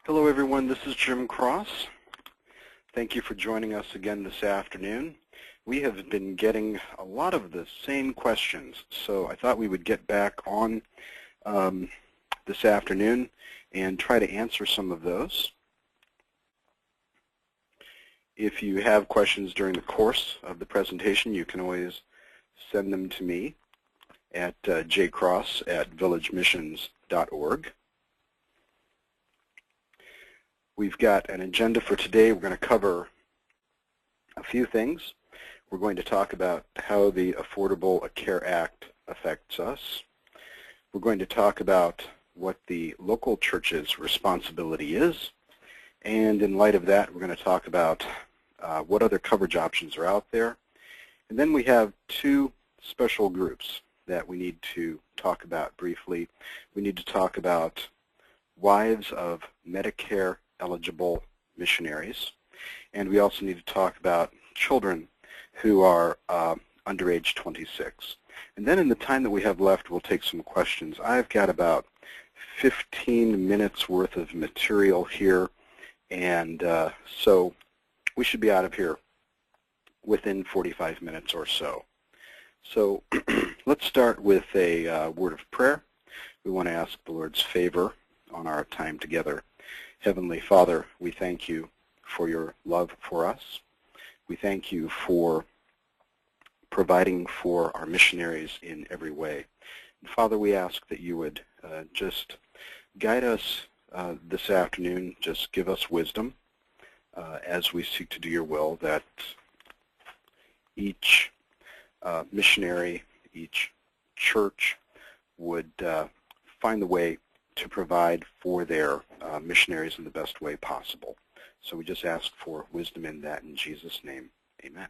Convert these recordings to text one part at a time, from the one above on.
Hello everyone, this is Jim Cross. Thank you for joining us again this afternoon. We have been getting a lot of the same questions, so I thought we would get back on this afternoon and try to answer some of those. If you have questions during the course of the presentation, you can always send them to me at jcross@villagemissions.org. We've got an agenda for today. We're going to cover a few things. We're going to talk about how the Affordable Care Act affects us. We're going to talk about what the local church's responsibility is. And in light of that, we're going to talk about what other coverage options are out there. And then we have two special groups that we need to talk about briefly. We need to talk about wives of Medicare-eligible missionaries, and we also need to talk about children who are under age 26. And then in the time that we have left, we'll take some questions. I've got about 15 minutes worth of material here, and so we should be out of here within 45 minutes or so. So let's start with a word of prayer. We want to ask the Lord's favor on our time together. Heavenly Father, we thank you for your love for us. We thank you for providing for our missionaries in every way. And Father, we ask that you would just guide us this afternoon, just give us wisdom as we seek to do your will, that each missionary, each church would find the way to provide for their missionaries in the best way possible. So we just ask for wisdom in that in Jesus' name. Amen.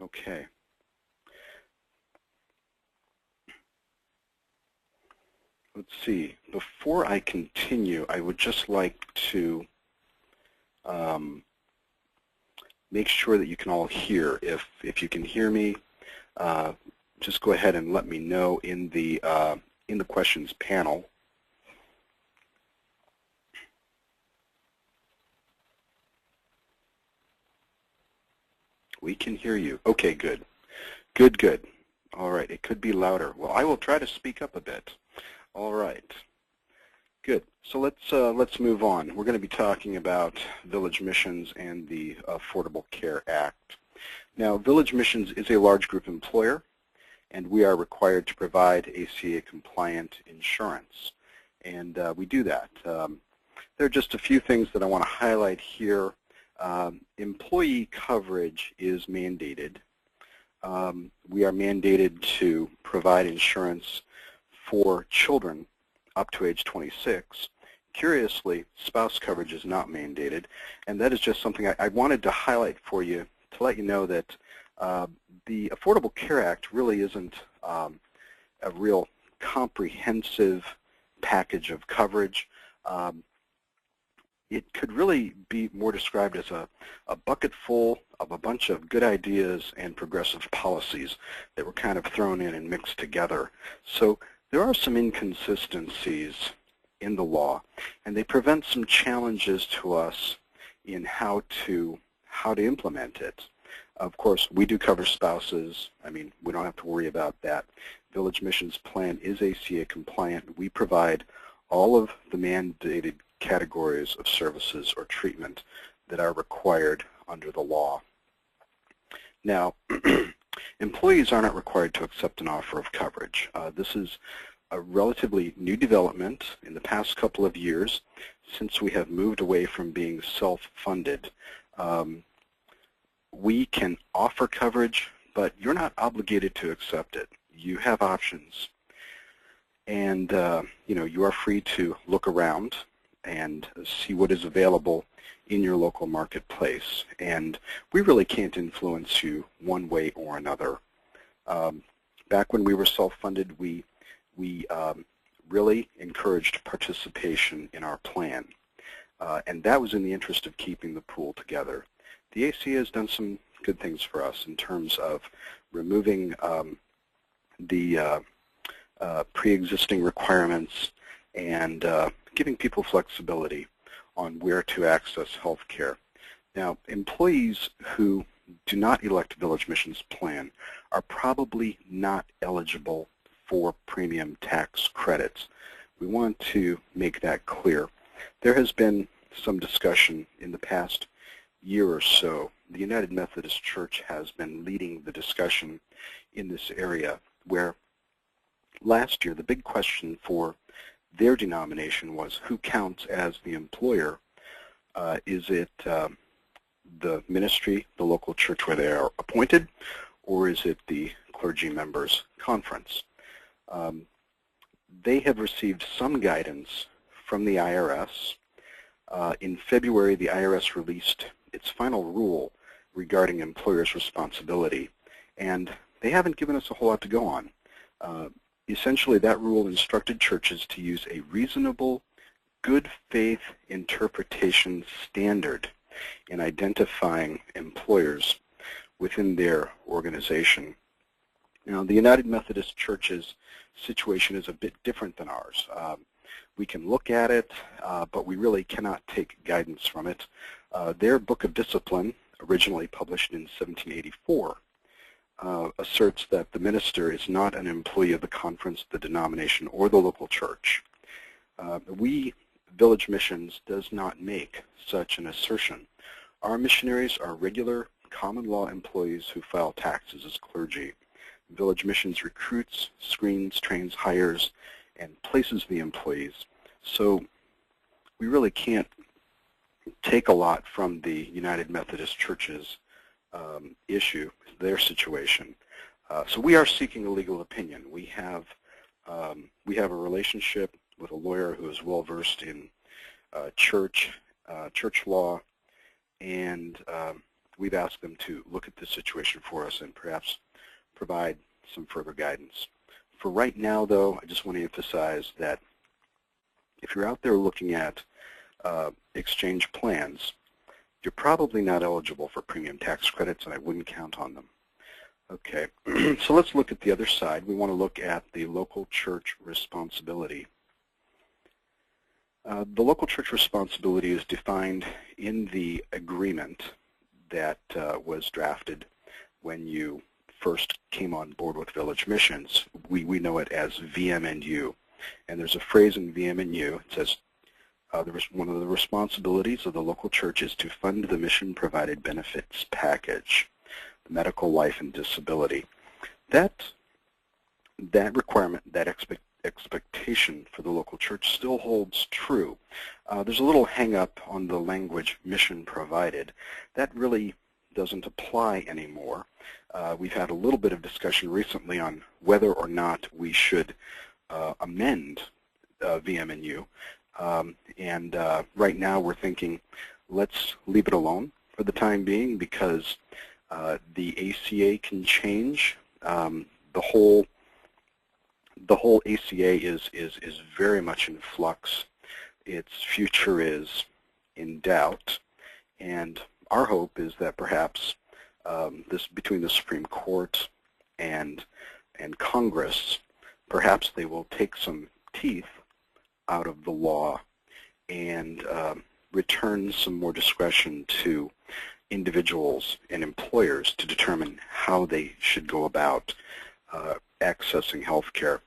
Okay. Let's see. Before I continue, I would just like to make sure that you can all hear. If you can hear me, just go ahead and let me know in the questions panel. We can hear you. Okay, good. Good, good. All right, it could be louder. Well, I will try to speak up a bit. All right. Good. So let's move on. We're going to be talking about Village Missions and the Affordable Care Act. Now, Village Missions is a large group employer, and we are required to provide ACA-compliant insurance, and we do that. There are just a few things that I want to highlight here. Employee coverage is mandated. We are mandated to provide insurance for children up to age 26. Curiously, spouse coverage is not mandated, and that is just something I wanted to highlight for you to let you know that the Affordable Care Act really isn't a real comprehensive package of coverage. It could really be more described as a bucket full of a bunch of good ideas and progressive policies that were kind of thrown in and mixed together. So there are some inconsistencies in the law, and they prevent some challenges to us in how to implement it. Of course, we do cover spouses. I mean, we don't have to worry about that. Village Missions plan is ACA compliant. We provide all of the mandated categories of services or treatment that are required under the law. Now, employees are not required to accept an offer of coverage. This is a relatively new development in the past couple of years since we have moved away from being self-funded. We can offer coverage, but you're not obligated to accept it. You have options. And you are free to look around and see what is available in your local marketplace. And we really can't influence you one way or another. Back when we were self-funded, we really encouraged participation in our plan. And that was in the interest of keeping the pool together. The ACA has done some good things for us in terms of removing the pre-existing requirements and giving people flexibility on where to access health care. Now, employees who do not elect Village Mission's plan are probably not eligible for premium tax credits. We want to make that clear. There has been some discussion in the past year or so. The United Methodist Church has been leading the discussion in this area, where last year the big question for their denomination was who counts as the employer. Is it the ministry, the local church where they are appointed, or is it the clergy members' conference? They have received some guidance from the IRS. In February, the IRS released its final rule regarding employers' responsibility, and they haven't given us a whole lot to go on. Essentially, that rule instructed churches to use a reasonable, good faith interpretation standard in identifying employers within their organization. Now, the United Methodist Church's situation is a bit different than ours. We can look at it, but we really cannot take guidance from it. Their Book of Discipline, originally published in 1784, asserts that the minister is not an employee of the conference, the denomination, or the local church. We, Village Missions, does not make such an assertion. Our missionaries are regular common law employees who file taxes as clergy. Village Missions recruits, screens, trains, hires, and places the employees. So we really can't take a lot from the United Methodist Church's issue, their situation. So we are seeking a legal opinion. We have a relationship with a lawyer who is well versed in church law, and we've asked them to look at this situation for us and perhaps provide some further guidance. For right now, though, I just want to emphasize that if you're out there looking at exchange plans, you're probably not eligible for premium tax credits, and I wouldn't count on them. Okay, so let's look at the other side. We want to look at the local church responsibility. The local church responsibility is defined in the agreement that was drafted when you first came on board with Village Missions. We know it as VM&U. And there's a phrase in VM&U. It says, one of the responsibilities of the local church is to fund the mission-provided benefits package, the medical, life, and disability. That requirement, that expectation for the local church still holds true. There's a little hang-up on the language mission-provided. That really doesn't apply anymore. We've had a little bit of discussion recently on whether or not we should amend VM&U. And right now we're thinking, let's leave it alone for the time being, because the ACA can change. The whole ACA is very much in flux. Its future is in doubt, and our hope is that perhaps between the Supreme Court and Congress, perhaps they will take some teeth out of the law and return some more discretion to individuals and employers to determine how they should go about accessing health care.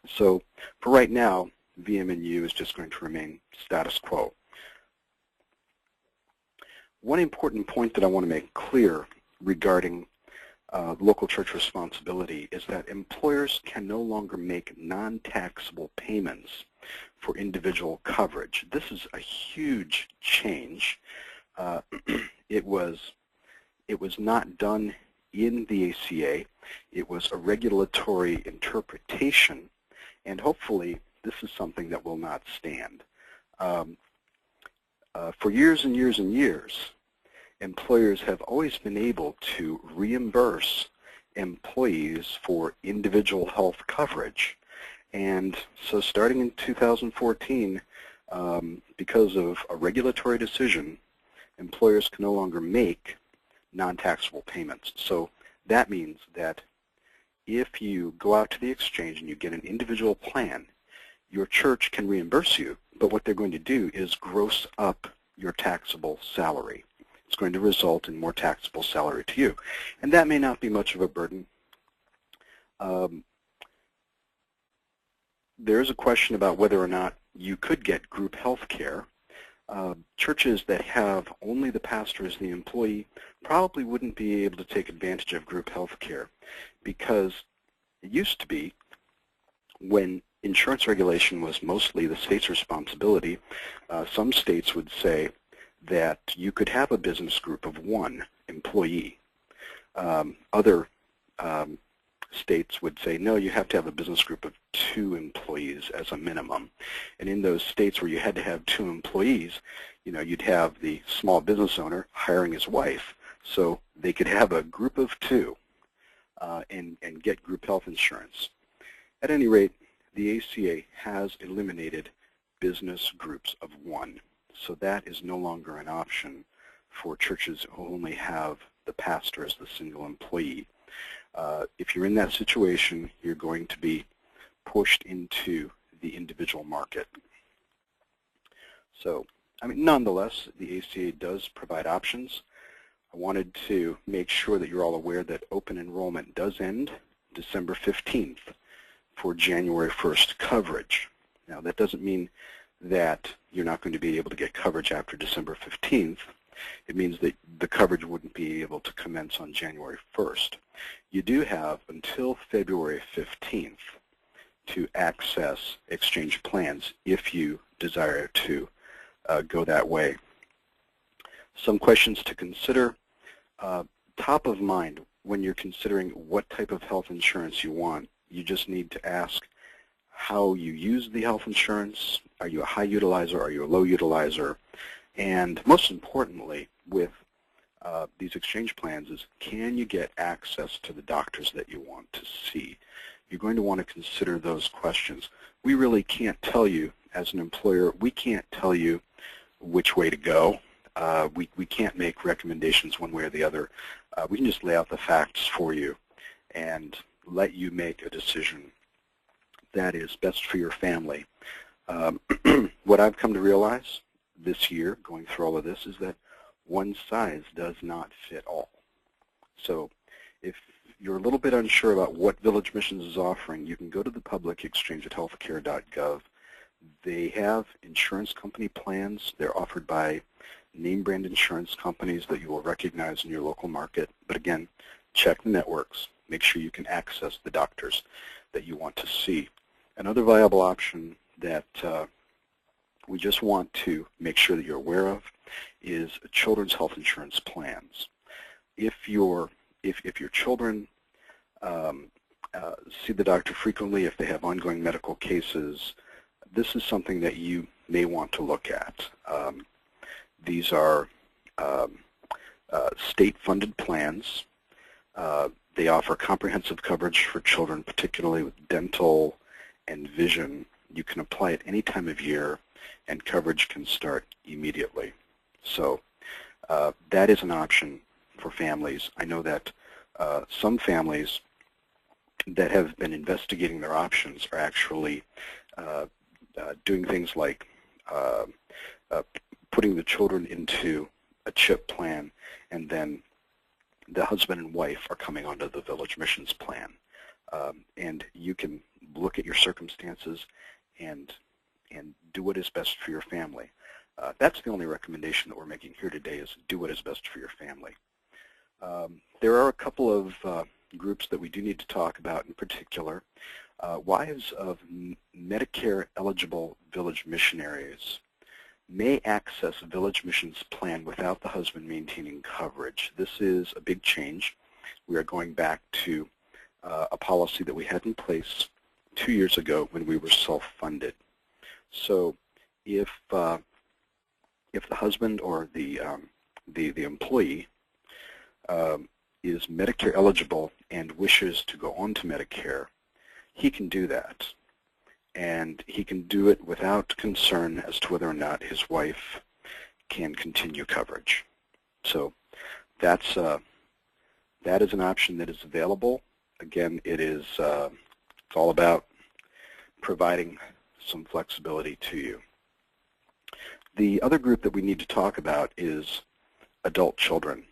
So for right now, VM&U is just going to remain status quo. One important point that I want to make clear regarding local church responsibility is that employers can no longer make non-taxable payments for individual coverage. This is a huge change. It was not done in the ACA. It was a regulatory interpretation, and hopefully this is something that will not stand. For years and years and years, employers have always been able to reimburse employees for individual health coverage. And so starting in 2014, because of a regulatory decision, employers can no longer make non-taxable payments. So that means that if you go out to the exchange and you get an individual plan, your church can reimburse you, but what they're going to do is gross up your taxable salary. It's going to result in more taxable salary to you. And that may not be much of a burden. There's a question about whether or not you could get group health care. Churches that have only the pastor as the employee probably wouldn't be able to take advantage of group health care, because it used to be, when insurance regulation was mostly the state's responsibility, some states would say that you could have a business group of one employee. Other states would say, no, you have to have a business group of 2 employees as a minimum. And in those states where you had to have 2 employees, you'd have the small business owner hiring his wife, so they could have a group of 2 and get group health insurance. At any rate, the ACA has eliminated business groups of 1, so that is no longer an option for churches who only have the pastor as the single employee. If you're in that situation, you're going to be pushed into the individual market. So, nonetheless, the ACA does provide options. I wanted to make sure that you're all aware that open enrollment does end December 15th for January 1st coverage. Now, that doesn't mean that you're not going to be able to get coverage after December 15th. It means that the coverage wouldn't be able to commence on January 1st. You do have until February 15th to access exchange plans if you desire to go that way. Some questions to consider. Top of mind when you're considering what type of health insurance you want, you just need to ask how you use the health insurance. Are you a high utilizer? Are you a low utilizer? And most importantly, with these exchange plans is, can you get access to the doctors that you want to see? You're going to want to consider those questions. We really can't tell you, as an employer, we can't tell you which way to go. We can't make recommendations one way or the other. We can just lay out the facts for you and let you make a decision that is best for your family. What I've come to realize this year, going through all of this, is that one size does not fit all. So if you're a little bit unsure about what Village Missions is offering, you can go to the public exchange at healthcare.gov. They have insurance company plans. They're offered by name brand insurance companies that you will recognize in your local market. But again, check the networks. Make sure you can access the doctors that you want to see. Another viable option that we just want to make sure that you're aware of is children's health insurance plans. If your children see the doctor frequently, if they have ongoing medical cases, this is something that you may want to look at. These are state-funded plans. They offer comprehensive coverage for children, particularly with dental and vision. You can apply at any time of year, and coverage can start immediately. So that is an option for families. I know that some families that have been investigating their options are actually doing things like putting the children into a CHIP plan, and then the husband and wife are coming onto the Village Missions plan. And you can look at your circumstances and do what is best for your family. That's the only recommendation that we're making here today, is do what is best for your family. There are a couple of groups that we do need to talk about in particular. Wives of Medicare-eligible village missionaries may access a Village Missions plan without the husband maintaining coverage. This is a big change. We are going back to a policy that we had in place 2 years ago when we were self-funded. So if the husband or the employee is Medicare eligible and wishes to go on to Medicare, he can do that. And he can do it without concern as to whether or not his wife can continue coverage. So that is an option that is available. Again, it's all about providing some flexibility to you. The other group that we need to talk about is adult children.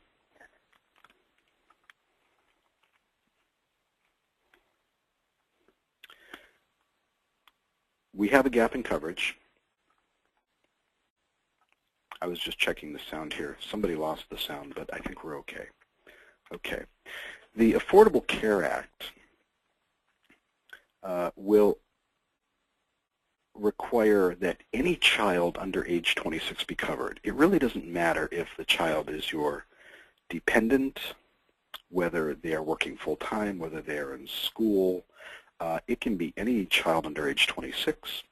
We have a gap in coverage. I was just checking the sound here. Somebody lost the sound, but I think we're okay. Okay. The Affordable Care Act will require that any child under age 26 be covered. It really doesn't matter if the child is your dependent, whether they are working full-time, whether they are in school. It can be any child under age 26,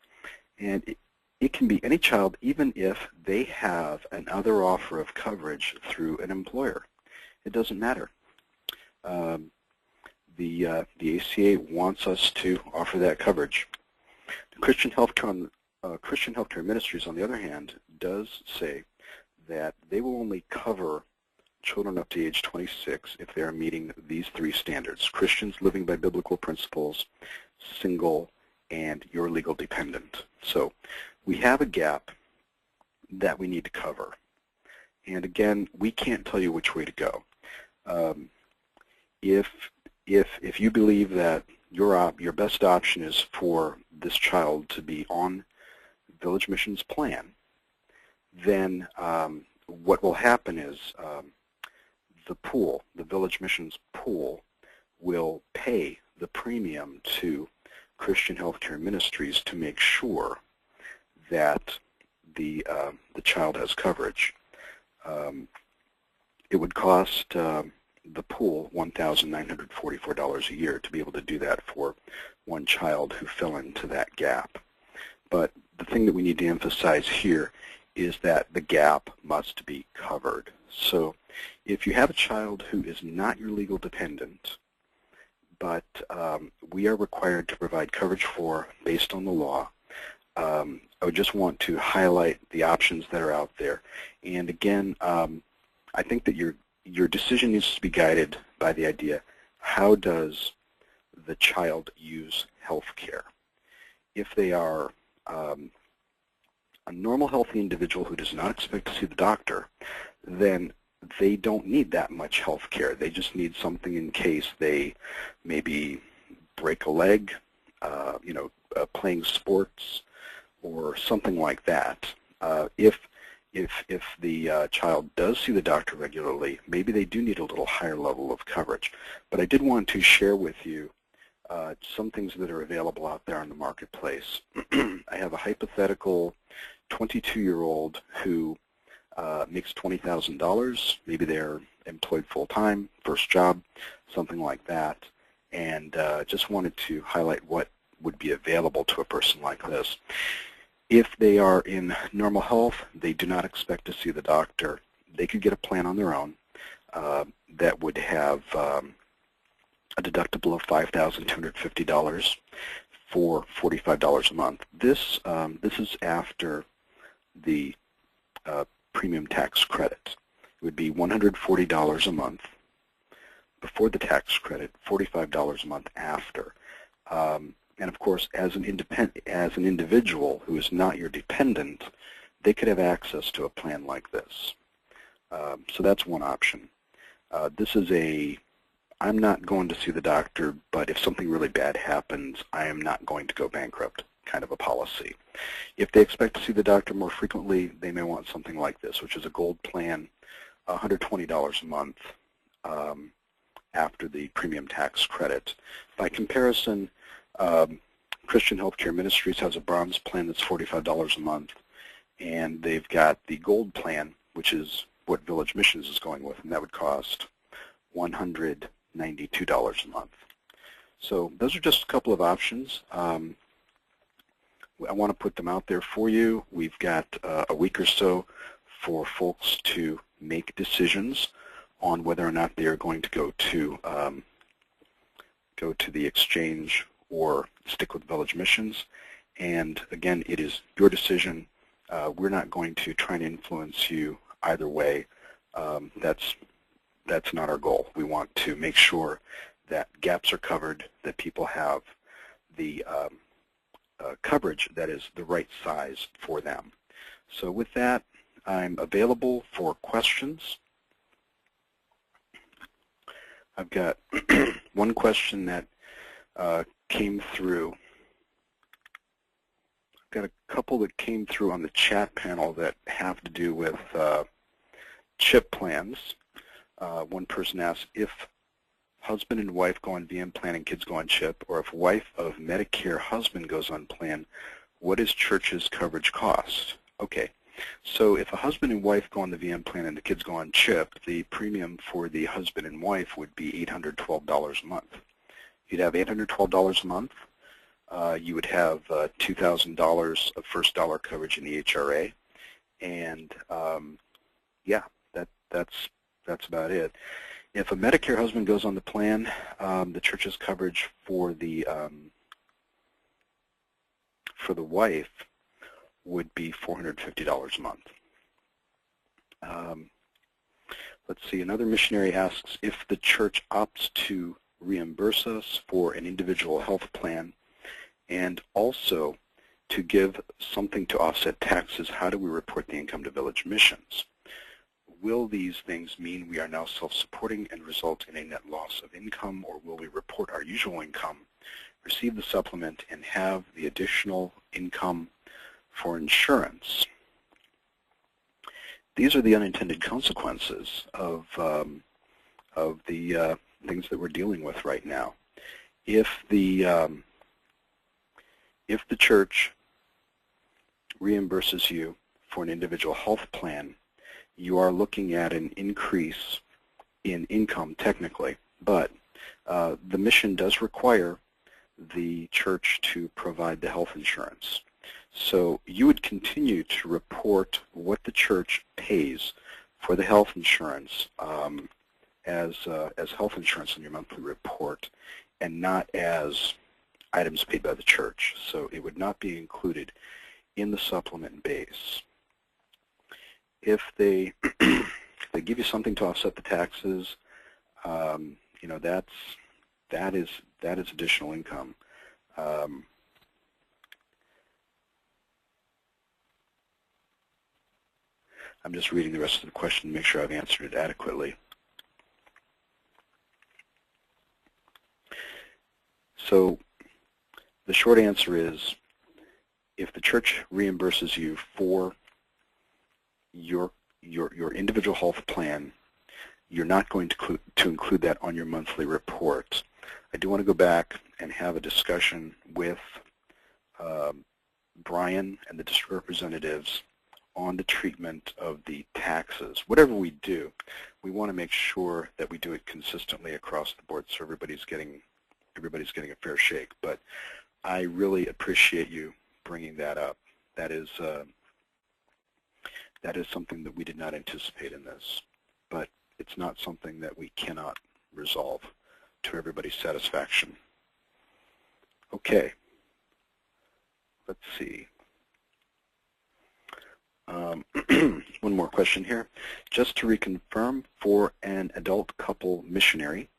and it can be any child even if they have another offer of coverage through an employer. It doesn't matter. The ACA wants us to offer that coverage. Christian Healthcare Ministries, on the other hand, does say that they will only cover children up to age 26 if they are meeting these three standards: Christians living by biblical principles, single, and your legal dependent. So we have a gap that we need to cover. And again, we can't tell you which way to go. If you believe that your best option is for this child to be on Village Mission's plan, then what will happen is the Village Mission's pool, will pay the premium to Christian Healthcare Ministries to make sure that the child has coverage. It would cost the pool $1,944 a year to be able to do that for one child who fell into that gap. But the thing that we need to emphasize here is that the gap must be covered. So if you have a child who is not your legal dependent, but we are required to provide coverage for based on the law, I would just want to highlight the options that are out there. And again, I think that your decision needs to be guided by the idea, how does the child use health care? If they are a normal, healthy individual who does not expect to see the doctor, then they don't need that much health care. They just need something in case they maybe break a leg, playing sports, or something like that. If the child does see the doctor regularly, maybe they do need a little higher level of coverage. But I did want to share with you some things that are available out there on the marketplace. I have a hypothetical 22-year-old who makes $20,000. Maybe they're employed full-time, first job, something like that. And just wanted to highlight what would be available to a person like this. If they are in normal health, they do not expect to see the doctor, they could get a plan on their own that would have a deductible of $5,250 for $45 a month. This is after the premium tax credit. It would be $140 a month before the tax credit, $45 a month after. And of course, as an individual who is not your dependent, they could have access to a plan like this. So that's one option. This is I'm not going to see the doctor, but if something really bad happens, I am not going to go bankrupt kind of a policy. If they expect to see the doctor more frequently, they may want something like this, which is a gold plan, $120 a month after the premium tax credit. By comparison, Christian Healthcare Ministries has a bronze plan that's $45 a month, and they've got the gold plan, which is what Village Missions is going with, and that would cost $192 a month. So those are just a couple of options. I want to put them out there for you. We've got a week or so for folks to make decisions on whether or not they are going to go to the exchange or stick with Village Missions. And again, it is your decision. We're not going to try and influence you either way. That's not our goal. We want to make sure that gaps are covered, that people have the coverage that is the right size for them. So with that, I'm available for questions. I've got one question that came through. I've got a couple that came through on the chat panel that have to do with CHIP plans. One person asked if husband and wife go on VM plan and kids go on CHIP, or if wife of Medicare husband goes on plan, what is church's coverage cost? Okay, so if a husband and wife go on the VM plan and the kids go on CHIP, the premium for the husband and wife would be $812 a month. You'd have $812 a month. You would have $2,000 of first dollar coverage in the HRA, and yeah, that's about it. If a Medicare husband goes on the plan, the church's coverage for the wife would be $450 a month. Let's see, another missionary asks if the church opts to reimburse us for an individual health plan and also to give something to offset taxes, how do we report the income to Village Missions? Will these things mean we are now self-supporting and result in a net loss of income, or will we report our usual income, receive the supplement, and have the additional income for insurance? These are the unintended consequences of the things that we're dealing with right now. If the church reimburses you for an individual health plan, you are looking at an increase in income technically, but the mission does require the church to provide the health insurance. So you would continue to report what the church pays for the health insurance as health insurance on your monthly report, and not as items paid by the church. So it would not be included in the supplement base. If they give you something to offset the taxes, you know, that is additional income. I'm just reading the rest of the question to make sure I've answered it adequately. So the short answer is, if the church reimburses you for your individual health plan, you're not going to include that on your monthly report. I do want to go back and have a discussion with Brian and the district representatives on the treatment of the taxes. Whatever we do, we want to make sure that we do it consistently across the board so everybody's getting a fair shake. But I really appreciate you bringing that up. That is something that we did not anticipate in this, but it's not something that we cannot resolve to everybody's satisfaction. Okay, let's see. One more question here. Just to reconfirm, for an adult couple missionary,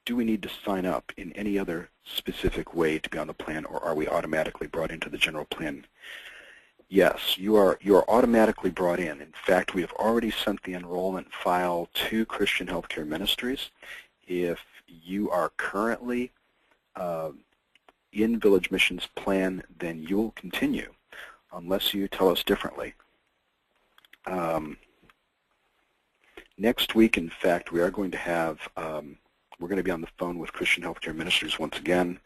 do we need to sign up in any other specific way to be on the plan, or are we automatically brought into the general plan? Yes, you are automatically brought in. In fact, we have already sent the enrollment file to Christian Healthcare Ministries. If you are currently in Village Missions plan, then you will continue unless you tell us differently. Next week, in fact, we are going to have, we're going to be on the phone with Christian Healthcare Ministries once again,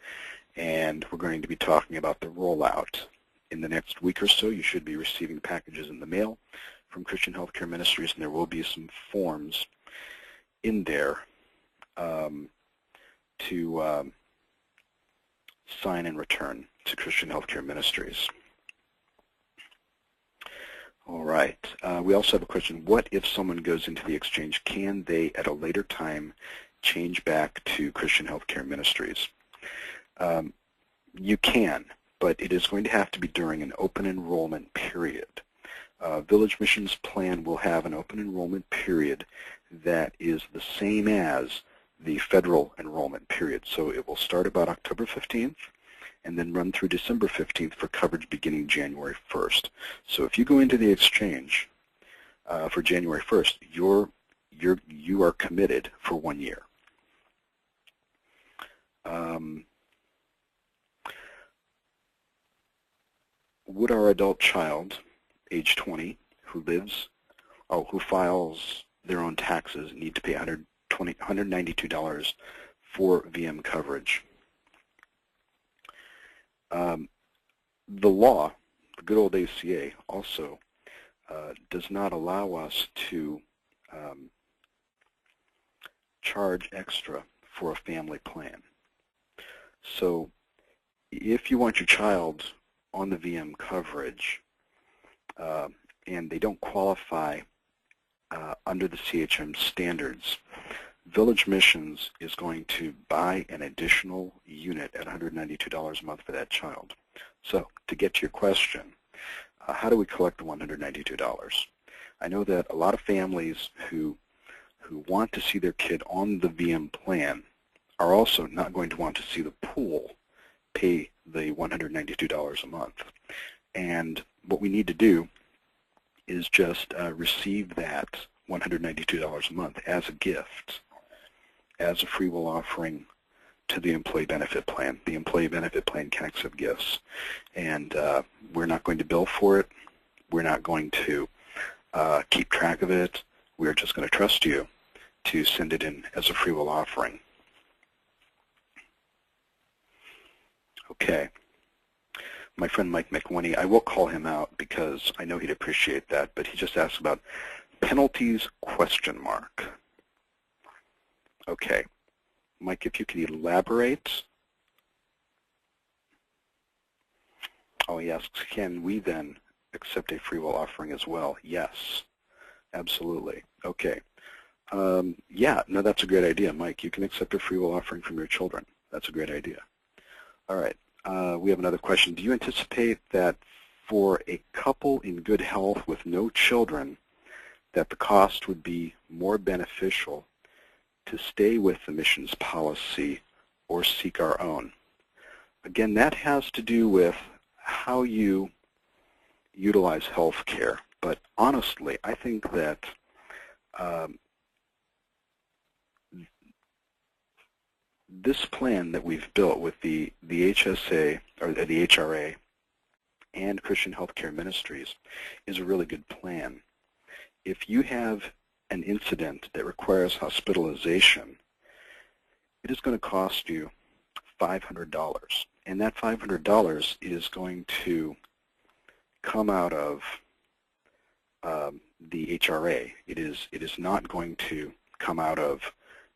and we're going to be talking about the rollout. In the next week or so, you should be receiving packages in the mail from Christian Healthcare Ministries, and there will be some forms in there to sign and return to Christian Healthcare Ministries. All right. We also have a question. What if someone goes into the exchange? Can they, at a later time, change back to Christian Healthcare Ministries? You can, but it is going to have to be during an open enrollment period. Village Missions Plan will have an open enrollment period that is the same as the federal enrollment period. So it will start about October 15th, and then run through December 15th for coverage beginning January 1st. So if you go into the exchange for January 1st, you are committed for 1 year. Would our adult child, age 20, who files their own taxes, need to pay $192 for VM coverage? The law, the good old ACA, also does not allow us to charge extra for a family plan. So if you want your child on the VM coverage and they don't qualify under the CHM standards, Village Missions is going to buy an additional unit at $192 a month for that child. So to get to your question, how do we collect the $192? I know that a lot of families who want to see their kid on the VM plan are also not going to want to see the pool pay the $192 a month. And what we need to do is just receive that $192 a month as a gift, as a free will offering to the employee benefit plan. The employee benefit plan can accept gifts, and we're not going to bill for it. We're not going to keep track of it. We're just going to trust you to send it in as a free will offering. Okay. My friend Mike McWinnie, I will call him out because I know he'd appreciate that, but he just asked about penalties, question mark. Okay. Mike, if you could elaborate. Oh, he asks, can we then accept a free will offering as well? Yes, absolutely. Okay. Yeah, no, that's a great idea, Mike. You can accept a free will offering from your children. That's a great idea. All right. We have another question. Do you anticipate that for a couple in good health with no children, that the cost would be more beneficial to stay with the missions policy or seek our own? Again, that has to do with how you utilize health care. But honestly, I think that this plan that we've built with the HSA, or the HRA, and Christian Healthcare Ministries is a really good plan. If you have an incident that requires hospitalization, it is going to cost you $500. And that $500 is going to come out of the HRA. It is not going to come out of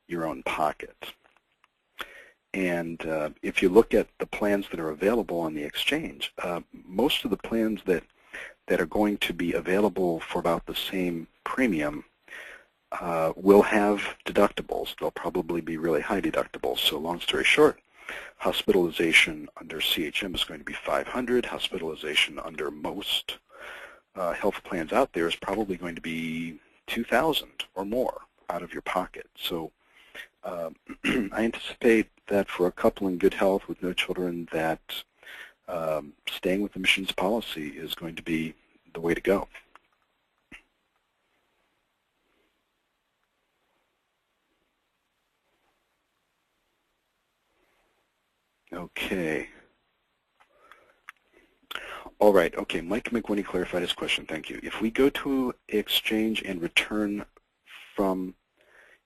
your own pocket. And if you look at the plans that are available on the exchange, most of the plans that are going to be available for about the same premium will have deductibles. They'll probably be really high deductibles. So long story short, hospitalization under CHM is going to be $500. Hospitalization under most health plans out there is probably going to be $2,000 or more out of your pocket. So I anticipate that for a couple in good health with no children, that staying with the missions policy is going to be the way to go. Okay. All right. Okay. Mike McWinnie clarified his question. Thank you. If we go to exchange and return from,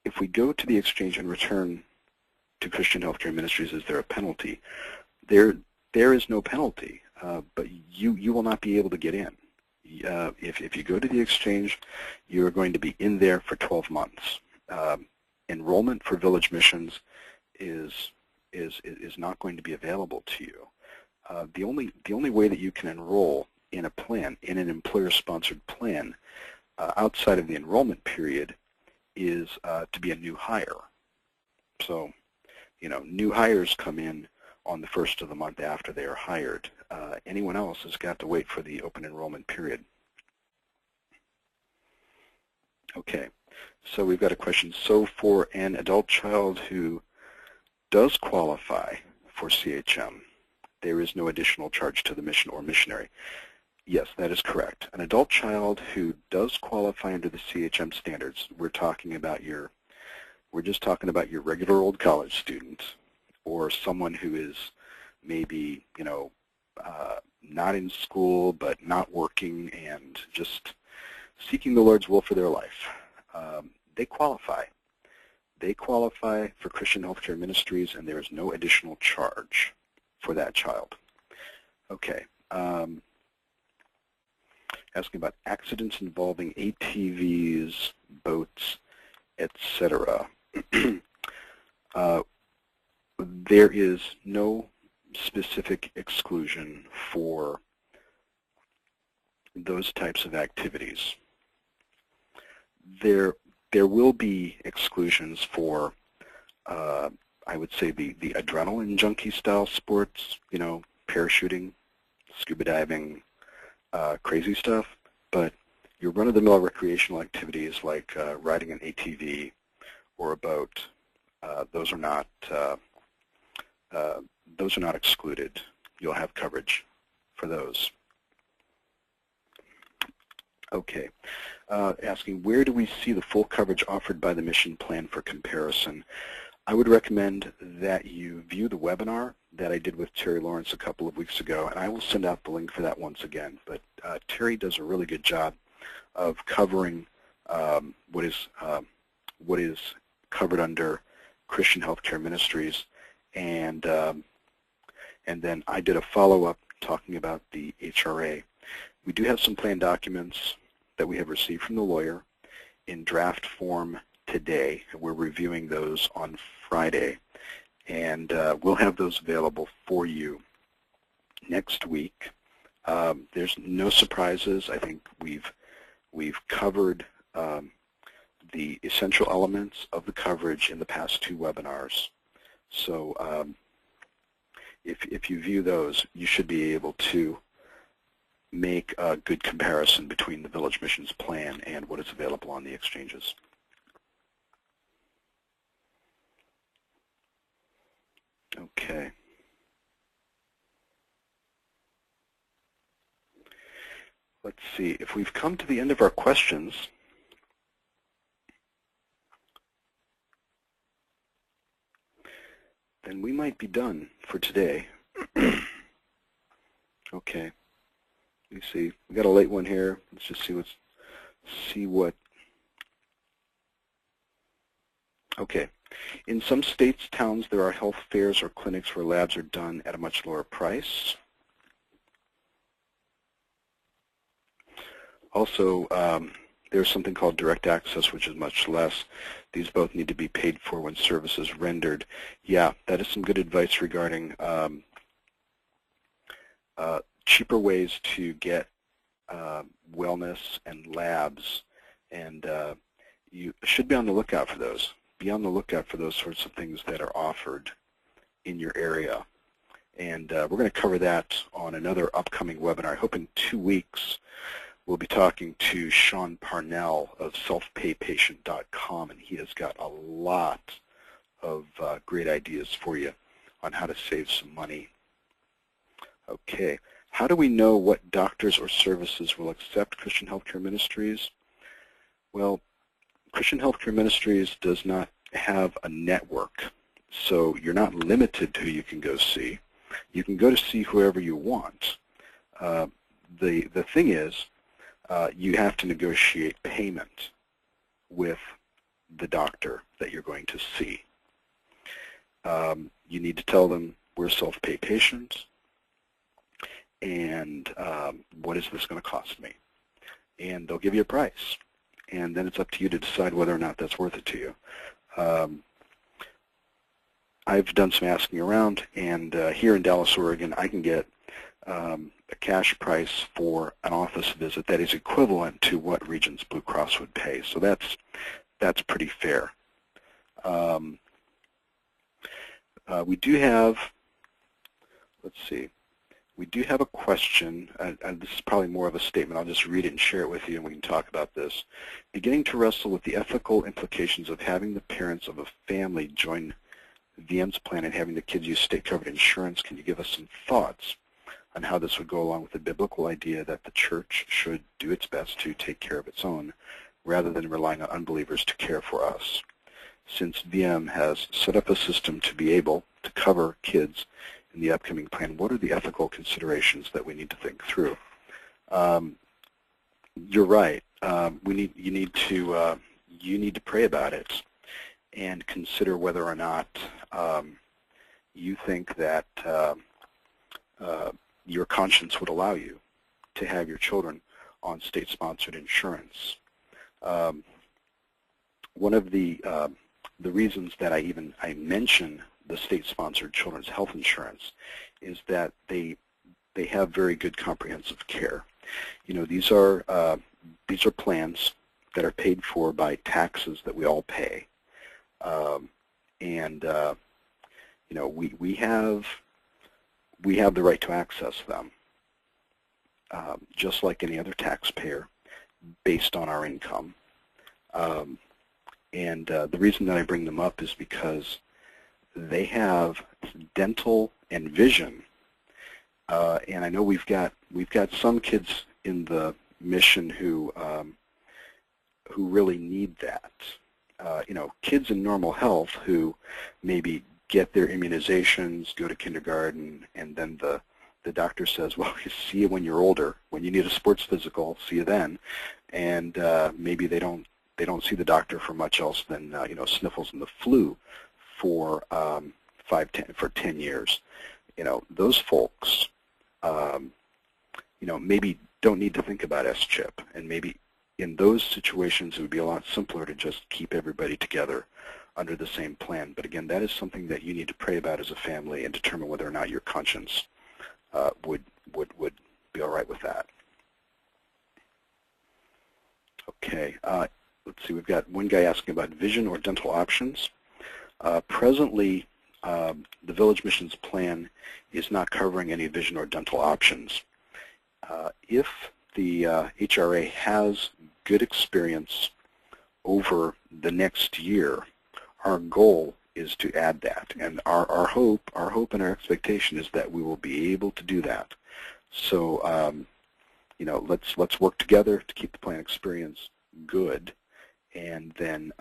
if we go to the exchange and return to Christian Healthcare Ministries, is there a penalty? There is no penalty, but you will not be able to get in. If you go to the exchange, you're going to be in there for 12 months. Enrollment for Village Missions is not going to be available to you. The only way that you can enroll in a plan, in an employer-sponsored plan, outside of the enrollment period, is to be a new hire. So, you know, new hires come in on the first of the month after they are hired. Anyone else has got to wait for the open enrollment period. Okay, so we've got a question. So for an adult child who does qualify for CHM, there is no additional charge to the mission or missionary. Yes, that is correct. An adult child who does qualify under the CHM standards, we're just talking about your regular old college student, or someone who is maybe, not in school but not working and just seeking the Lord's will for their life. They qualify. They qualify for Christian Healthcare Ministries, and there is no additional charge for that child. Okay. Asking about accidents involving ATVs, boats, etc. There is no specific exclusion for those types of activities. There will be exclusions for, I would say, the adrenaline junkie style sports, parachuting, scuba diving, crazy stuff, but your run-of-the-mill recreational activities like riding an ATV or a boat, those are not excluded. You'll have coverage for those. Okay. Asking, where do we see the full coverage offered by the mission plan for comparison? I would recommend that you view the webinar that I did with Terry Lawrence a couple of weeks ago, and I will send out the link for that once again. But Terry does a really good job of covering what is covered under Christian Healthcare Ministries, and then I did a follow-up talking about the HRA. We do have some plan documents that we have received from the lawyer in draft form today. We're reviewing those on Friday, and we'll have those available for you next week. There's no surprises. I think we've covered the essential elements of the coverage in the past two webinars. So if you view those, you should be able to make a good comparison between the Village Missions plan and what is available on the exchanges. Okay. Let's see. If we've come to the end of our questions, then we might be done for today. Okay. Let me see. We got a late one here. Let's just see what. Okay. In some states, towns, there are health fairs or clinics where labs are done at a much lower price. Also, there's something called direct access, which is much less. These both need to be paid for when service is rendered. Yeah, that is some good advice regarding cheaper ways to get wellness and labs, and you should be on the lookout for those. Be on the lookout for those sorts of things that are offered in your area. And we're going to cover that on another upcoming webinar. I hope in 2 weeks we'll be talking to Sean Parnell of selfpaypatient.com, and he has got a lot of great ideas for you on how to save some money. Okay. How do we know what doctors or services will accept Christian Healthcare Ministries? Well, Christian Healthcare Ministries does not have a network, so you're not limited to who you can go see. You can go to see whoever you want. The thing is, you have to negotiate payment with the doctor that you're going to see. You need to tell them we're self-pay patients, and what is this going to cost me? And they'll give you a price. And then it's up to you to decide whether or not that's worth it to you. I've done some asking around, and here in Dallas, Oregon, I can get a cash price for an office visit that is equivalent to what Regions Blue Cross would pay. So that's pretty fair. We do have, let's see, we do have a question, and this is probably more of a statement. I'll just read it and share it with you, and we can talk about this. Beginning to wrestle with the ethical implications of having the parents of a family join VM's plan and having the kids use state-covered insurance, can you give us some thoughts on how this would go along with the biblical idea that the church should do its best to take care of its own rather than relying on unbelievers to care for us? Since VM has set up a system to be able to cover kids in the upcoming plan, what are the ethical considerations that we need to think through? You're right. You need to pray about it and consider whether or not you think that your conscience would allow you to have your children on state-sponsored insurance. One of the reasons that I mention the state-sponsored children's health insurance is that they have very good comprehensive care. You know, these are plans that are paid for by taxes that we all pay, you know, we have the right to access them, just like any other taxpayer, based on our income. The reason that I bring them up is because they have dental and vision, and I know we've got some kids in the mission who really need that. You know, kids in normal health who maybe get their immunizations, go to kindergarten, and then the doctor says, well, you see you when you're older. When you need a sports physical, see you then. And maybe they don't see the doctor for much else than you know, sniffles and the flu for 10 years. You know, those folks, you know, maybe don't need to think about S-chip, and maybe in those situations it would be a lot simpler to just keep everybody together under the same plan. But again, that is something that you need to pray about as a family and determine whether or not your conscience would be all right with that. Okay, let's see, we've got one guy asking about vision or dental options. Presently, the Village Missions plan is not covering any vision or dental options. If the HRA has good experience over the next year, our goal is to add that, and our hope and our expectation is that we will be able to do that. So you know, let's work together to keep the plan experience good, and then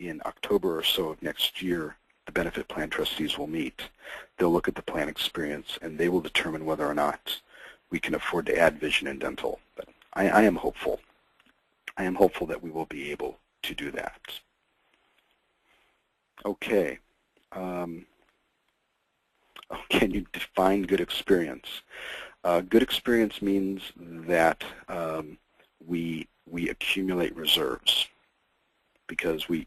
in October or so of next year, the benefit plan trustees will meet. They'll look at the plan experience and they will determine whether or not we can afford to add vision and dental. But I am hopeful. I am hopeful that we will be able to do that. Okay. Can you define good experience? Good experience means that we accumulate reserves, because we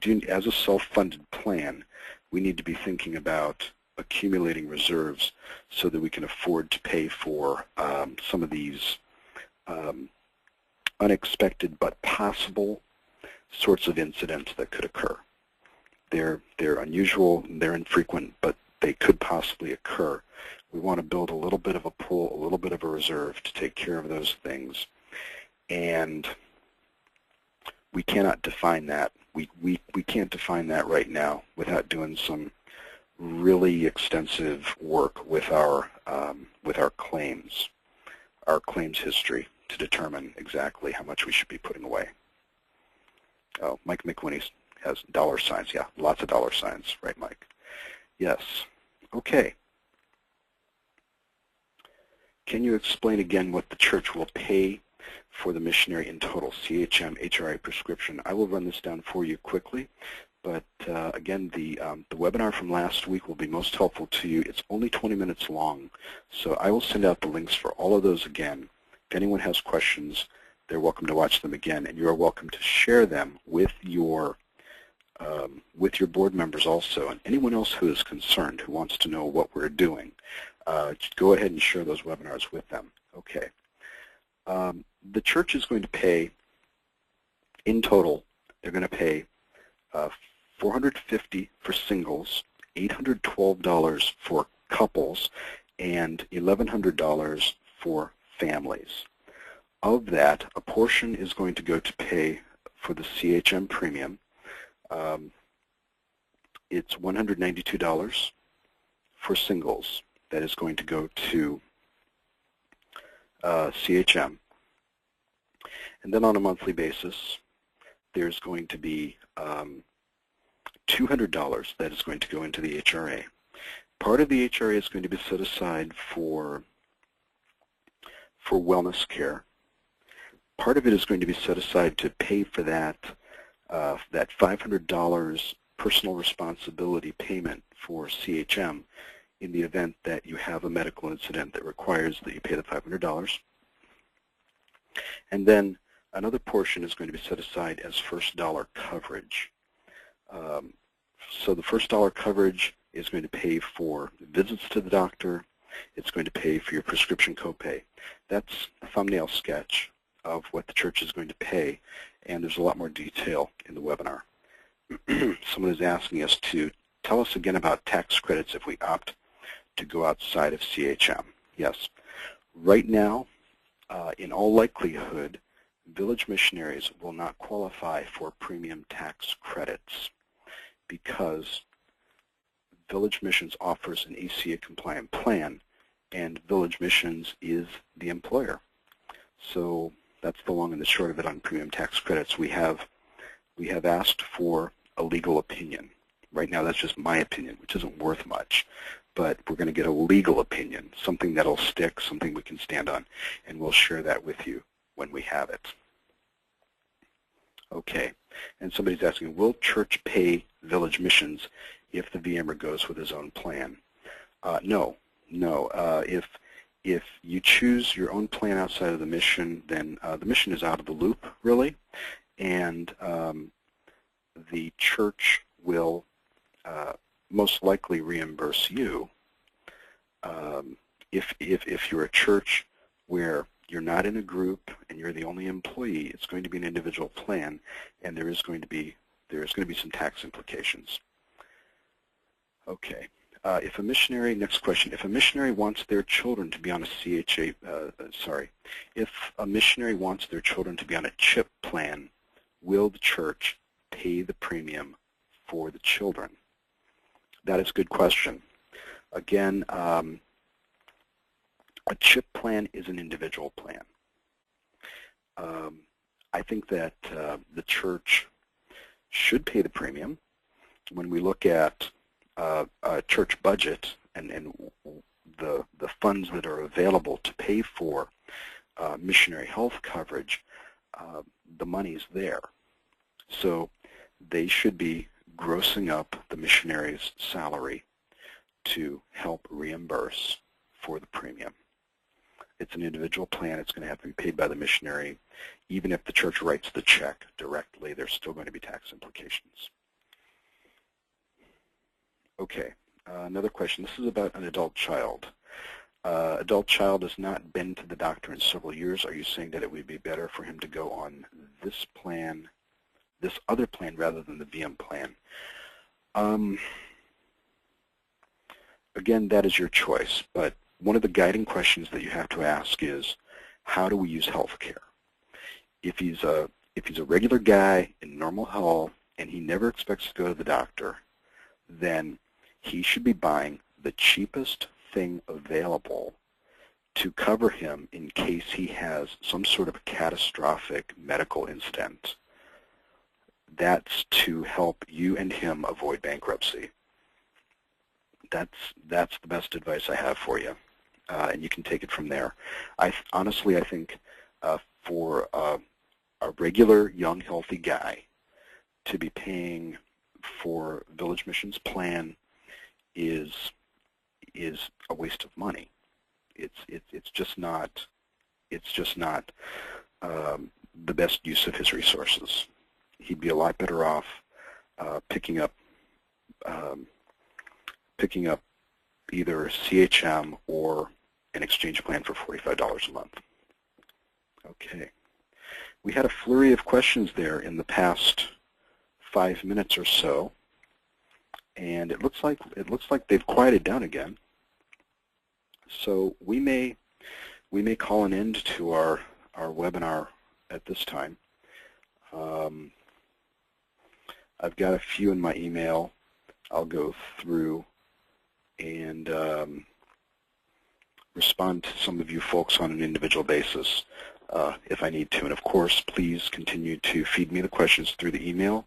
do, as a self-funded plan, we need to be thinking about accumulating reserves so that we can afford to pay for some of these unexpected but possible sorts of incidents that could occur. They're unusual, they're infrequent, but they could possibly occur. We want to build a little bit of a pool, a little bit of a reserve to take care of those things. And we cannot define that. We can't define that right now without doing some really extensive work with our claims history to determine exactly how much we should be putting away. Oh, Mike McWhinney has dollar signs. Yeah, lots of dollar signs, right, Mike? Yes. Okay. Can you explain again what the church will pay for the missionary in total, CHM, HRA prescription? I will run this down for you quickly, but again, the webinar from last week will be most helpful to you. It's only 20 minutes long, so I will send out the links for all of those again. If anyone has questions, they're welcome to watch them again, and you're welcome to share them with your board members also, and anyone else who is concerned, who wants to know what we're doing. Just go ahead and share those webinars with them. Okay. The church is going to pay, in total, they're going to pay $450 for singles, $812 for couples, and $1,100 for families. Of that, a portion is going to go to pay for the CHM premium, it's $192 for singles. That is going to go to CHM. And then on a monthly basis, there's going to be $200 that is going to go into the HRA. Part of the HRA is going to be set aside for wellness care. Part of it is going to be set aside to pay for that $500 personal responsibility payment for CHM in the event that you have a medical incident that requires that you pay the $500. And then another portion is going to be set aside as first dollar coverage. So the first dollar coverage is going to pay for visits to the doctor. It's going to pay for your prescription copay. That's a thumbnail sketch of what the church is going to pay, and there's a lot more detail in the webinar. Someone is asking us to tell us again about tax credits if we opt to go outside of CHM. Yes. Right now, in all likelihood, village missionaries will not qualify for premium tax credits because Village Missions offers an ACA compliant plan, and Village Missions is the employer. So that's the long and the short of it on premium tax credits. We have asked for a legal opinion. Right now that's just my opinion, which isn't worth much, but we're going to get a legal opinion, something that'll stick, something we can stand on, and we'll share that with you when we have it. Okay, and somebody's asking, will church pay Village Missions if the VMer goes with his own plan? No. If you choose your own plan outside of the mission, then the mission is out of the loop, really, and the church will most likely reimburse you. If you're a church where you're not in a group and you're the only employee, it's going to be an individual plan, and there is going to be some tax implications. Okay. If a missionary, next question, if a missionary wants their children to be on a if a missionary wants their children to be on a CHIP plan, will the church pay the premium for the children? That is a good question. Again, a CHIP plan is an individual plan. I think that the church should pay the premium. When we look at a church budget and the funds that are available to pay for missionary health coverage, the money's there. So they should be grossing up the missionary's salary to help reimburse for the premium. It's an individual plan. It's going to have to be paid by the missionary. Even if the church writes the check directly, there's still going to be tax implications. Okay, another question. This is about an adult child. Adult child has not been to the doctor in several years. Are you saying that it would be better for him to go on this plan, this other plan, rather than the VM plan? Again, that is your choice, but one of the guiding questions that you have to ask is, how do we use health care? If he's a regular guy in normal health and he never expects to go to the doctor, then he should be buying the cheapest thing available to cover him in case he has some sort of catastrophic medical incident. That's to help you and him avoid bankruptcy. That's the best advice I have for you, and you can take it from there. Honestly, I think for a regular, young, healthy guy to be paying for Village Missions plan is a waste of money. It's just not the best use of his resources. He'd be a lot better off picking up either CHM or an exchange plan for $45 a month. Okay. We had a flurry of questions there in the past 5 minutes or so, and it looks like they've quieted down again. So we may call an end to our webinar at this time. I've got a few in my email. I'll go through and respond to some of you folks on an individual basis if I need to. And of course, please continue to feed me the questions through the email.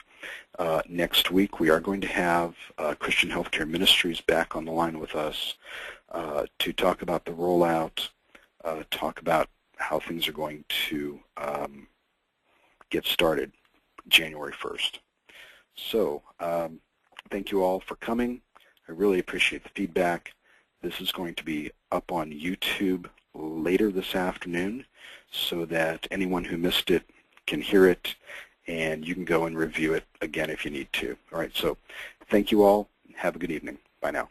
Next week, we are going to have Christian Healthcare Ministries back on the line with us to talk about the rollout, talk about how things are going to get started January 1st. So thank you all for coming. I really appreciate the feedback. This is going to be up on YouTube later this afternoon so that anyone who missed it can hear it, and you can go and review it again if you need to. All right, so thank you all. Have a good evening. Bye now.